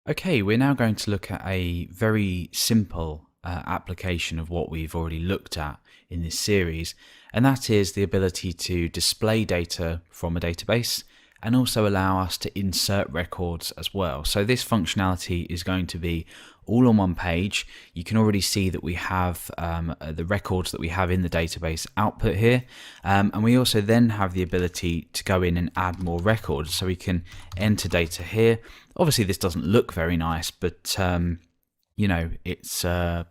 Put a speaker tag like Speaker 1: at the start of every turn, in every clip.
Speaker 1: Okay, we're now going to look at a very simple application of what we've already looked at in this series, and that is the ability to display data from a database and also allow us to insert records as well. So this functionality is going to be all on one page. You can already see that we have the records that we have in the database output here, and we also then have the ability to go in and add more records. So we can enter data here. Obviously this doesn't look very nice, but you know, it's the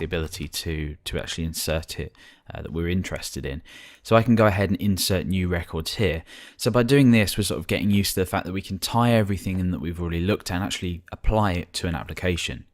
Speaker 1: ability to actually insert it that we're interested in. So I can go ahead and insert new records here. So by doing this, we're sort of getting used to the fact that we can tie everything in that we've already looked at and actually apply it to an application.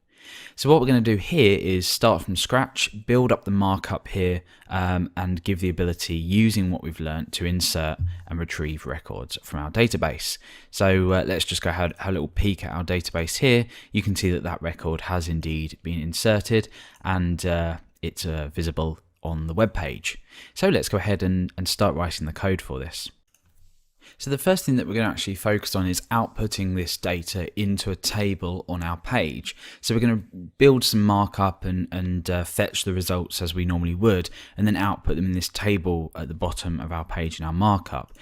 Speaker 1: So what we're going to do here is start from scratch, build up the markup here, and give the ability, using what we've learned, to insert and retrieve records from our database. So let's just go have a little peek at our database here. You can see that that record has indeed been inserted, and it's visible on the web page. So let's go ahead and start writing the code for this. So the first thing that we're going to actually focus on is outputting this data into a table on our page. So we're going to build some markup and fetch the results as we normally would, and then output them in this table at the bottom of our page in our markup.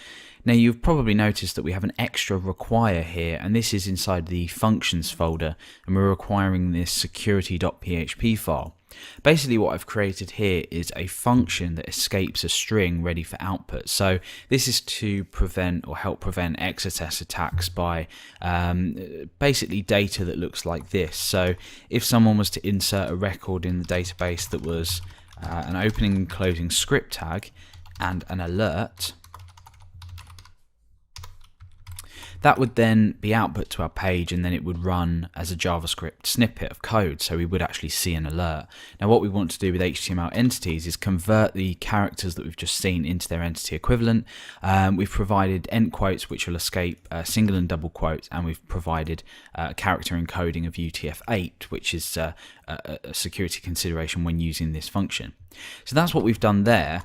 Speaker 1: Now you've probably noticed that we have an extra require here, and this is inside the functions folder, and we're requiring this security.php file. Basically what I've created here is a function that escapes a string ready for output. So this is to prevent or help prevent XSS attacks by basically data that looks like this. So if someone was to insert a record in the database that was an opening and closing script tag and an alert, that would then be output to our page, and then it would run as a JavaScript snippet of code, so we would actually see an alert. Now what we want to do with HTML entities is convert the characters that we've just seen into their entity equivalent. We've provided end quotes which will escape single and double quotes, and we've provided character encoding of UTF-8, which is a security consideration when using this function. So that's what we've done there.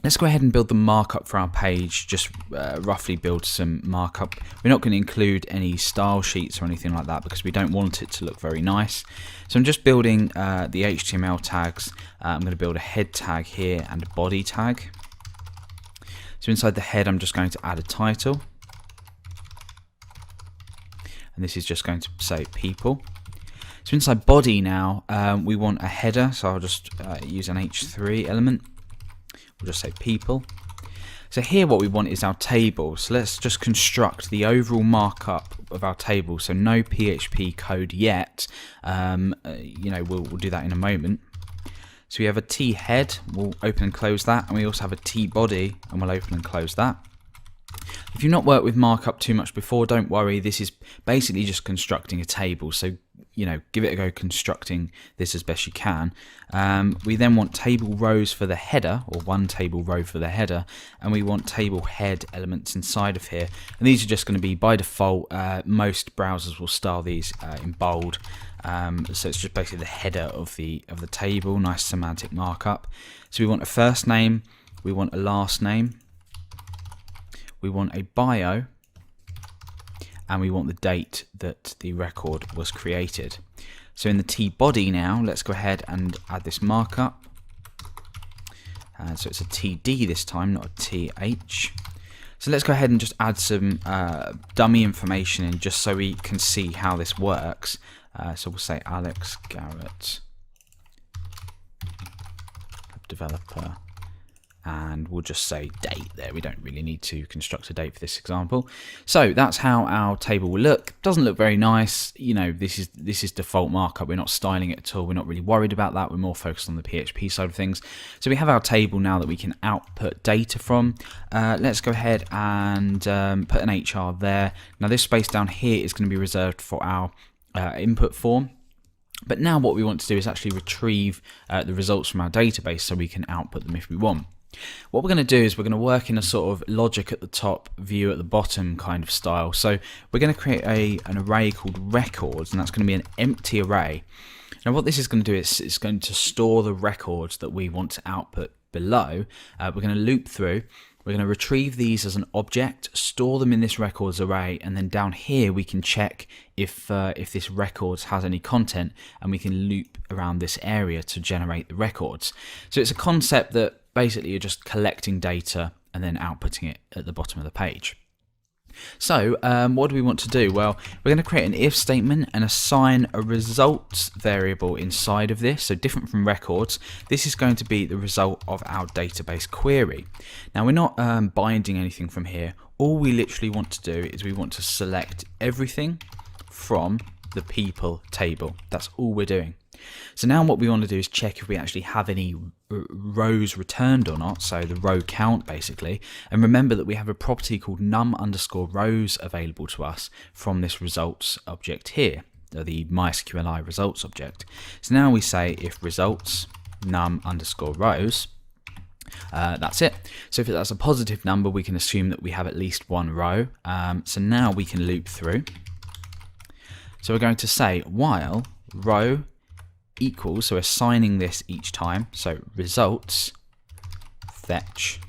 Speaker 1: Let's go ahead and build the markup for our page, just roughly build some markup. We're not going to include any style sheets or anything like that because we don't want it to look very nice. So I'm just building the HTML tags. I'm going to build a head tag here and a body tag. So inside the head I'm just going to add a title. And this is just going to say people. So inside body now we want a header, so I'll just use an H3 element. We'll just say people. So here what we want is our table. So let's just construct the overall markup of our table. So no PHP code yet. You know, we'll do that in a moment. So we have a T head. We'll open and close that, and we also have a T body, and we'll open and close that. If you've not worked with markup too much before, don't worry. This is basically just constructing a table. So you know, give it a go constructing this as best you can. We then want table rows for the header, or one table row for the header, and we want table head elements inside of here. And these are just going to be by default. Most browsers will style these in bold. So it's just basically the header of the table. Nice semantic markup. So we want a first name, we want a last name, we want a bio, and we want the date that the record was created. So in the T body now, let's go ahead and add this markup. So it's a TD this time, not a TH. So let's go ahead and just add some dummy information in, just so we can see how this works. So we'll say Alex Garrett, developer. And we'll just say date there. We don't really need to construct a date for this example. So that's how our table will look. Doesn't look very nice. You know, this is default markup. We're not styling it at all. We're not really worried about that. We're more focused on the PHP side of things. So we have our table now that we can output data from. Let's go ahead and put an HR there. Now this space down here is going to be reserved for our input form. But now what we want to do is actually retrieve the results from our database so we can output them if we want. What we're going to do is we're going to work in a sort of logic at the top, view at the bottom kind of style. So we're going to create an array called records, and that's going to be an empty array. Now what this is going to do is it's going to store the records that we want to output below. We're going to loop through, We're going to retrieve these as an object, store them in this records array, and then down here we can check if this records has any content, and we can loop around this area to generate the records. So it's a concept that basically you're just collecting data and then outputting it at the bottom of the page. So what do we want to do? Well, we're going to create an if statement and assign a results variable inside of this. So different from records, this is going to be the result of our database query. Now we're not binding anything from here. All we literally want to do is we want to select everything from the people table. That's all we're doing. So now what we want to do is check if we actually have any rows returned or not, so the row count basically. And remember that we have a property called num_rows available to us from this results object here, the MySQLi results object. So now we say if results num_rows, that's it. So if that's a positive number, we can assume that we have at least one row. So now we can loop through. So we're going to say while row equals, so assigning this each time, so results fetch,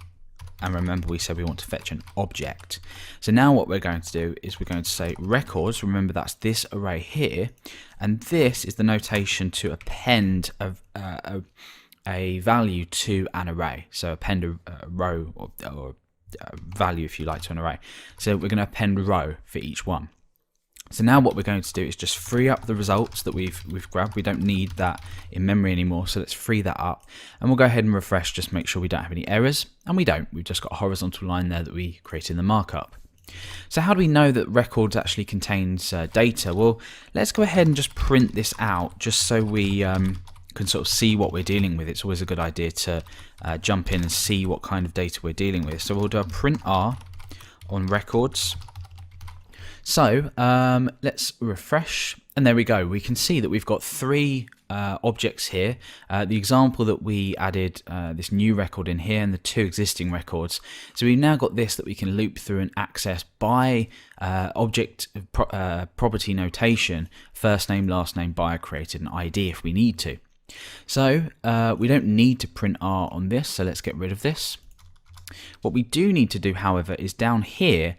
Speaker 1: and remember we said we want to fetch an object. So now what we're going to do is we're going to say records, remember that's this array here, and this is the notation to append a value to an array, so append a row or value if you like to an array. So we're going to append row for each one. So now what we're going to do is just free up the results that we've grabbed. We don't need that in memory anymore, so let's free that up. And we'll go ahead and refresh, just make sure we don't have any errors. And we don't. We've just got a horizontal line there that we created in the markup. So how do we know that records actually contains data? Well, let's go ahead and just print this out, just so we can sort of see what we're dealing with. It's always a good idea to jump in and see what kind of data we're dealing with. So we'll do a print R on records. So let's refresh, and there we go. We can see that we've got three objects here. The example that we added this new record in here and the two existing records. So we've now got this that we can loop through and access by object property notation, first name, last name, buyer created, and ID if we need to. So we don't need to print R on this, so let's get rid of this. What we do need to do, however, is down here,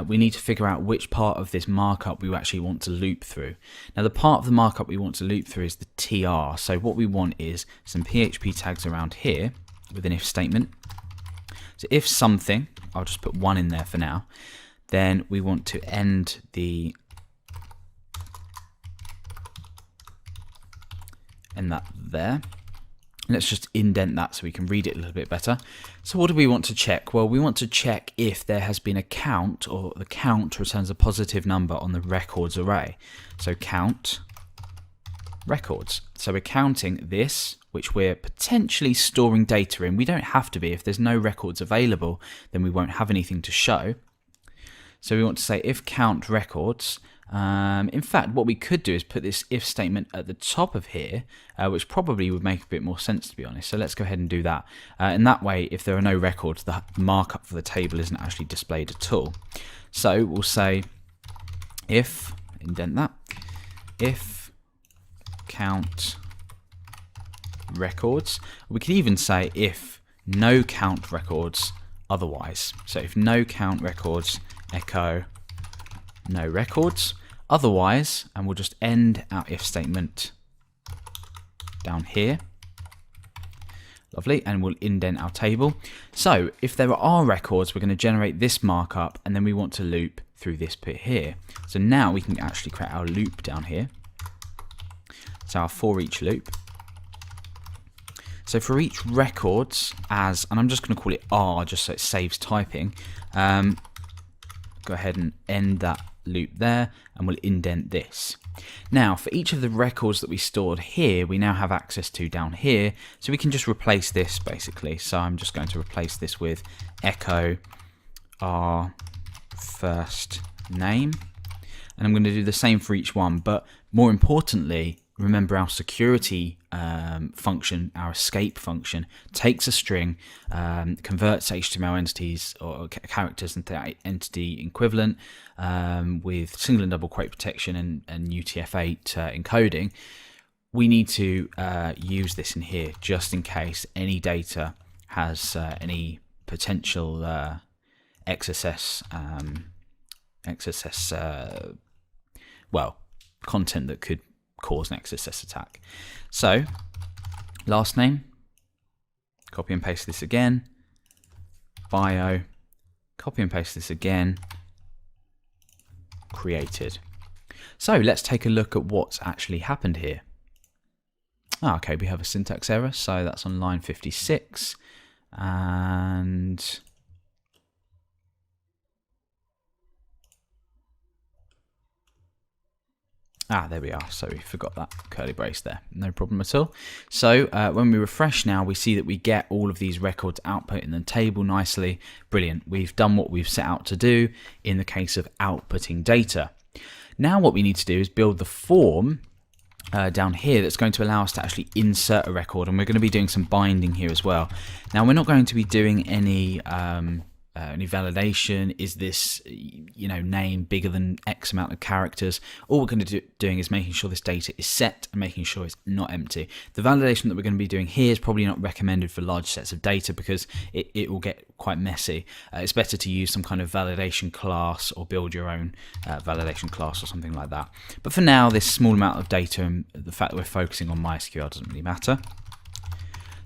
Speaker 1: we need to figure out which part of this markup we actually want to loop through. Now the part of the markup we want to loop through is the TR. So what we want is some PHP tags around here with an if statement. So if something, I'll just put 1 in there for now, then we want to end that there. Let's just indent that so we can read it a little bit better. So what do we want to check? Well, we want to check if there has been a count, or the count returns a positive number on the records array. So count records. So we're counting this, which we're potentially storing data in. We don't have to be. If there's no records available, then we won't have anything to show. So we want to say if count records. In fact, what we could do is put this if statement at the top of here, which probably would make a bit more sense, to be honest. So let's go ahead and do that. And that way, if there are no records, the markup for the table isn't actually displayed at all. So we'll say if, indent that, if count records. We could even say if no count records otherwise. So if no count records, echo no records otherwise, and we'll just end our if statement down here. Lovely, and we'll indent our table. So if there are records, we're going to generate this markup, and then we want to loop through this bit here. So now we can actually create our loop down here. So our for each loop. So for each records as, and I'm just going to call it R just so it saves typing, go ahead and end that loop there, and we'll indent this. Now for each of the records that we stored here, we now have access to down here, so we can just replace this basically. So I'm just going to replace this with echo our first name, and I'm going to do the same for each one, but more importantly, remember our security function, our escape function, takes a string, converts HTML entities or characters into entity equivalent with single and double quote protection and UTF-8 encoding. We need to use this in here just in case any data has any potential XSS content that could cause an XSS attack. So last name, copy and paste this again, bio, copy and paste this again, created. So let's take a look at what's actually happened here. Okay, we have a syntax error, so that's on line 56, and there we are. So we forgot that curly brace there. No problem at all. So when we refresh now, we see that we get all of these records output in the table nicely. Brilliant. We've done what we've set out to do in the case of outputting data. Now what we need to do is build the form down here that's going to allow us to actually insert a record, and we're going to be doing some binding here as well. Now we're not going to be doing any validation. Is this name bigger than X amount of characters? All we're going to be doing is making sure this data is set and making sure it's not empty. The validation that we're going to be doing here is probably not recommended for large sets of data because it will get quite messy. It's better to use some kind of validation class or build your own validation class or something like that. But for now, this small amount of data and the fact that we're focusing on MySQL doesn't really matter.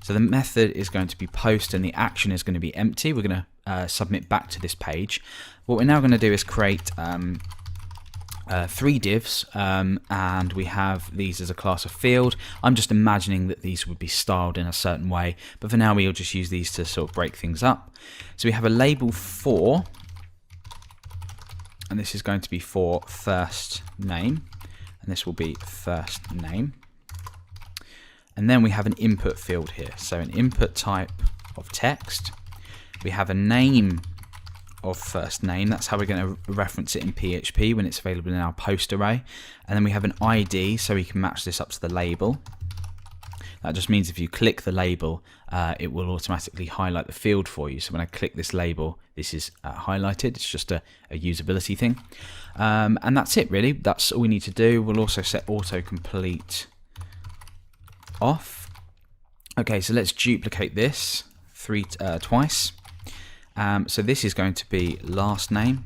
Speaker 1: So the method is going to be post and the action is going to be empty. We're going to submit back to this page. What we're now going to do is create 3 divs, and we have these as a class of field. I'm just imagining that these would be styled in a certain way, but for now we'll just use these to sort of break things up. So we have a label for, and this is going to be for first name, and this will be first name. And then we have an input field here, so an input type of text. We have a name of first name. That's how we're going to reference it in PHP when it's available in our post array. And then we have an ID, so we can match this up to the label. That just means if you click the label, it will automatically highlight the field for you. So when I click this label, this is highlighted. It's just a usability thing. And that's it really. That's all we need to do. We'll also set autocomplete off. Okay, so let's duplicate this twice. So this is going to be last name.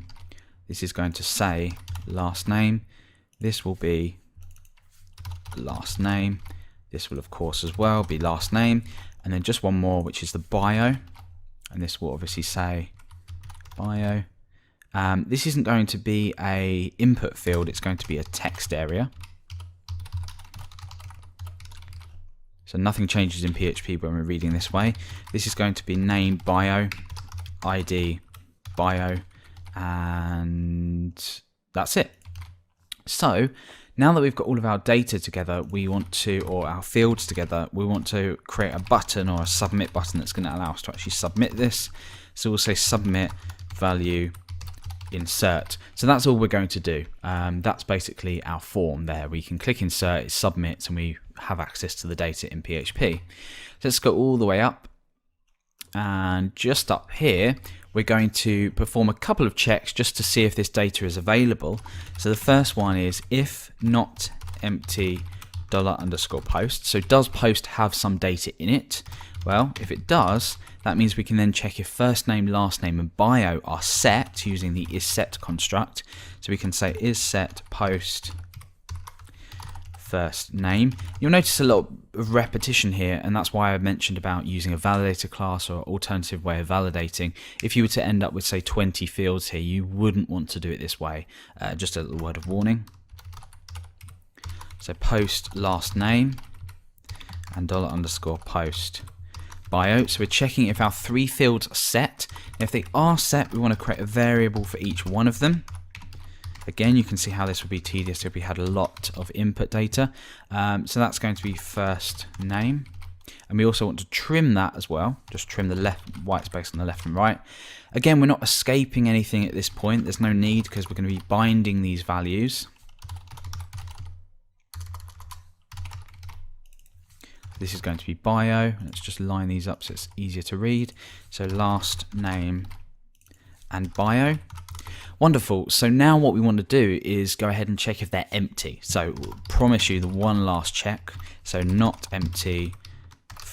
Speaker 1: This is going to say last name. This will be last name. This will of course as well be last name. And then just one more, which is the bio. And this will obviously say bio. This isn't going to be a input field. It's going to be a text area. So nothing changes in PHP when we're reading this way. This is going to be name, bio, ID, bio, and that's it. So now that we've got all of our data together, or our fields together, we want to create a button or a submit button that's going to allow us to actually submit this. So we'll say submit value insert. So that's all we're going to do. That's basically our form there. We can click insert, it submits, and we have access to the data in PHP. So let's go all the way up, and just up here we're going to perform a couple of checks just to see if this data is available. So the first one is if not empty $_post. So does post have some data in it? Well, if it does, that means we can then check if first name, last name, and bio are set using the isSet construct. So we can say isSet post first name. You'll notice a lot of repetition here, and that's why I mentioned about using a validator class or alternative way of validating. If you were to end up with say 20 fields here, you wouldn't want to do it this way. Just a little word of warning. So post last name and $_post bio. So we're checking if our 3 fields are set. If they are set, we want to create a variable for each one of them. Again, you can see how this would be tedious if we had a lot of input data. So that's going to be first name. And we also want to trim that as well. Just trim the white space on the left and right. Again, we're not escaping anything at this point. There's no need because we're going to be binding these values. This is going to be bio. Let's just line these up so it's easier to read. So last name and bio. Wonderful. So now what we want to do is go ahead and check if they're empty. So we'll promise you the one last check. So not empty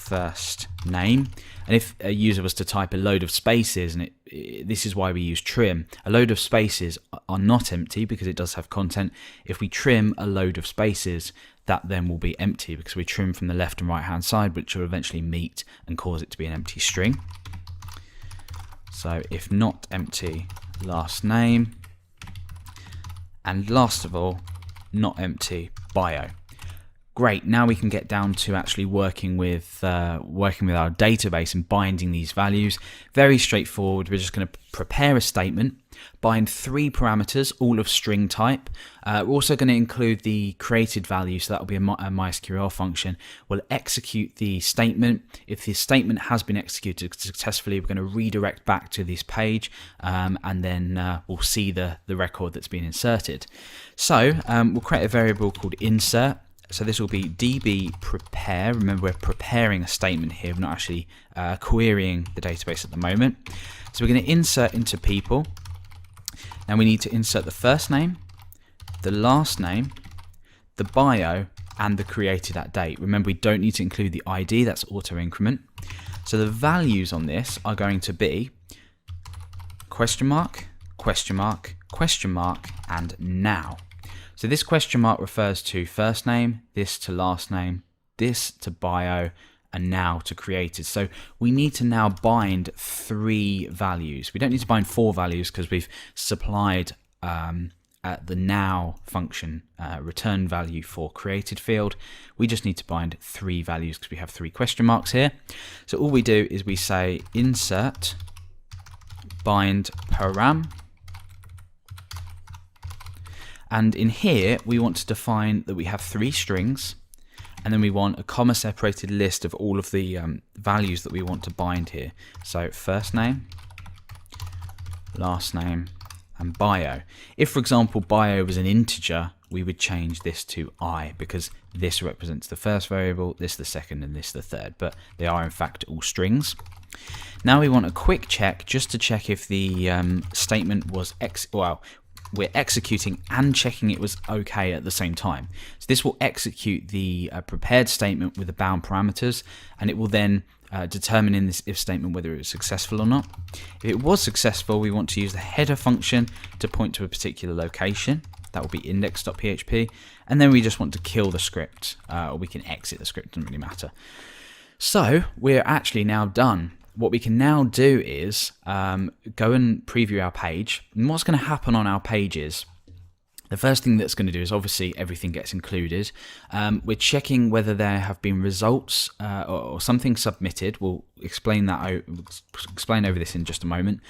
Speaker 1: first name. And if a user was to type a load of spaces, and this is why we use trim, a load of spaces are not empty because it does have content. If we trim a load of spaces, that then will be empty because we trim from the left and right hand side, which will eventually meet and cause it to be an empty string. So if not empty, last name, and last of all, not empty, bio. Great, now we can get down to actually working with our database and binding these values. Very straightforward. We're just going to prepare a statement, bind 3 parameters, all of string type. We're also going to include the created value, so that will be a MySQL function. We'll execute the statement. If the statement has been executed successfully, we're going to redirect back to this page, and then we'll see the record that's been inserted. So we'll create a variable called insert. So this will be db prepare. Remember, we're preparing a statement here. We're not actually querying the database at the moment. So we're going to insert into people. Now we need to insert the first name, the last name, the bio, and the created at date. Remember, we don't need to include the ID. That's auto increment. So the values on this are going to be question mark, question mark, question mark, and now. So this question mark refers to first name, this to last name, this to bio, and now to created. So we need to now bind 3 values. We don't need to bind 4 values because we've supplied at the now function return value for created field. We just need to bind 3 values because we have 3 question marks here. So all we do is we say insert bind param. And in here, we want to define that we have 3 strings, and then we want a comma separated list of all of the values that we want to bind here. So first name, last name, and bio. If, for example, bio was an integer, we would change this to I, because this represents the first variable, this the second, and this the third, but they are in fact all strings. Now we want a quick check just to check if the statement was we're executing and checking it was okay at the same time. So this will execute the prepared statement with the bound parameters, and it will then determine in this if statement whether it was successful or not. If it was successful, we want to use the header function to point to a particular location. That will be index.php, and then we just want to kill the script, or we can exit the script, doesn't really matter. So we're actually now done. What we can now do is go and preview our page. And what's going to happen on our page is, the first thing that's going to do is obviously everything gets included. We're checking whether there have been results or something submitted. We'll explain that. We'll explain over this in just a moment.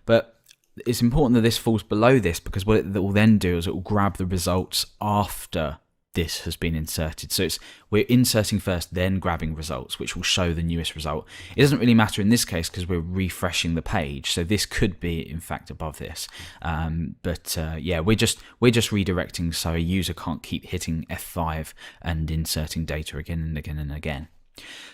Speaker 1: But it's important that this falls below this, because what it will then do is it will grab the results after this has been inserted. So we're inserting first, then grabbing results, which will show the newest result. It doesn't really matter in this case because we're refreshing the page, so this could be in fact above this. Yeah, we're just redirecting so a user can't keep hitting F5 and inserting data again and again and again.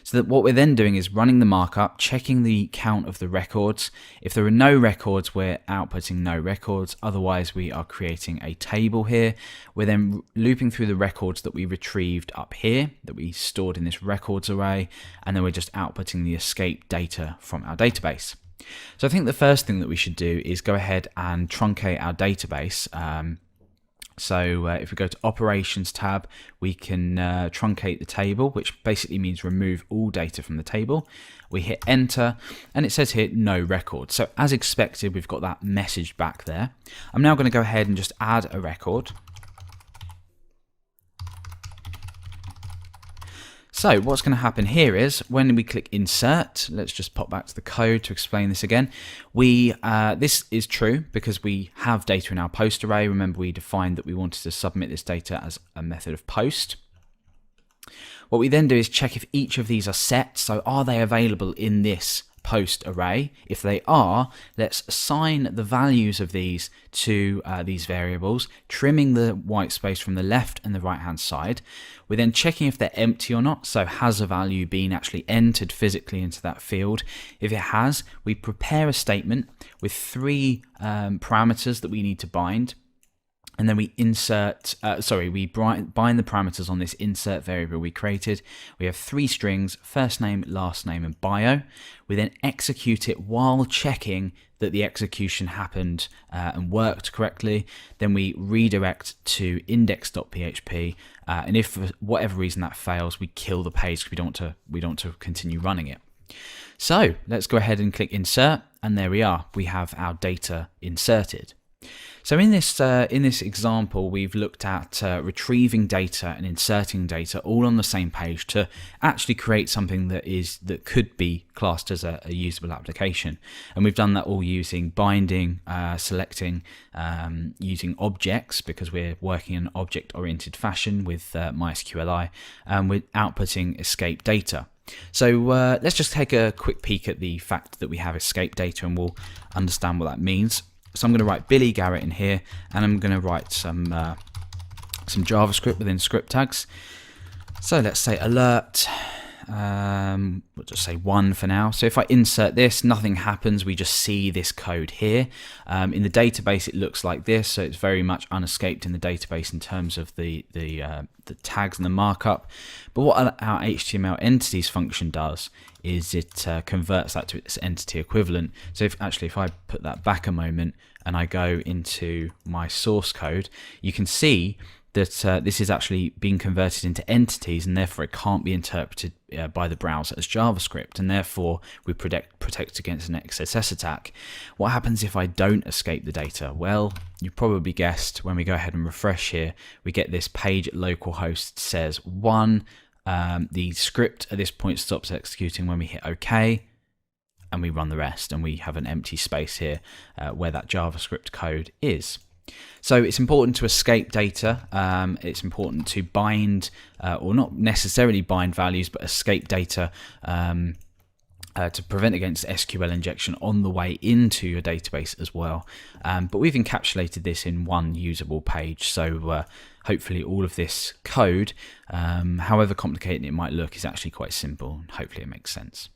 Speaker 1: So that what we're then doing is running the markup, checking the count of the records. If there are no records, we're outputting no records. Otherwise, we are creating a table here. We're then looping through the records that we retrieved up here, that we stored in this records array, and then we're just outputting the escape data from our database. So I think the first thing that we should do is go ahead and truncate our database. So if we go to Operations tab, we can truncate the table, which basically means remove all data from the table. We hit enter, and it says here no record. So as expected, we've got that message back there. I'm now going to go ahead and just add a record. So what's going to happen here is when we click insert, let's just pop back to the code to explain this again. This is true because we have data in our post array. Remember, we defined that we wanted to submit this data as a method of post. What we then do is check if each of these are set. So are they available in this post array? If they are, let's assign the values of these to these variables, trimming the white space from the left and the right hand side. We're then checking if they're empty or not. So has a value been actually entered physically into that field? If it has, we prepare a statement with 3 parameters that we need to bind. And then we we bind the parameters on this insert variable we created. We have 3 strings, first name, last name, and bio. We then execute it while checking that the execution happened and worked correctly. Then we redirect to index.php, and if for whatever reason that fails, we kill the page because we don't want to continue running it. So let's go ahead and click insert, and there we are. We have our data inserted. So in this example, we've looked at retrieving data and inserting data all on the same page to actually create something that could be classed as a usable application. And we've done that all using binding, selecting, using objects because we're working in an object-oriented fashion with MySQLi, and with outputting escape data. So let's just take a quick peek at the fact that we have escape data, and we'll understand what that means. So I'm going to write Billy Garrett in here, and I'm going to write some JavaScript within script tags. So let's say alert. We'll just say 1 for now. So if I insert this, nothing happens. We just see this code here. In the database, it looks like this. So it's very much unescaped in the database in terms of the tags and the markup. But what our HTML entities function does is it converts that to its entity equivalent. So if I put that back a moment and I go into my source code, you can see that this is actually being converted into entities, and therefore it can't be interpreted by the browser as JavaScript, and therefore we protect against an XSS attack. What happens if I don't escape the data? Well, you probably guessed, when we go ahead and refresh here, we get this page at localhost says 1. The script at this point stops executing when we hit OK, and we run the rest, and we have an empty space here where that JavaScript code is. So it's important to escape data. It's important to bind, or not necessarily bind values, but escape data to prevent against SQL injection on the way into your database as well. But we've encapsulated this in one usable page. So hopefully all of this code, however complicated it might look, is actually quite simple. Hopefully it makes sense.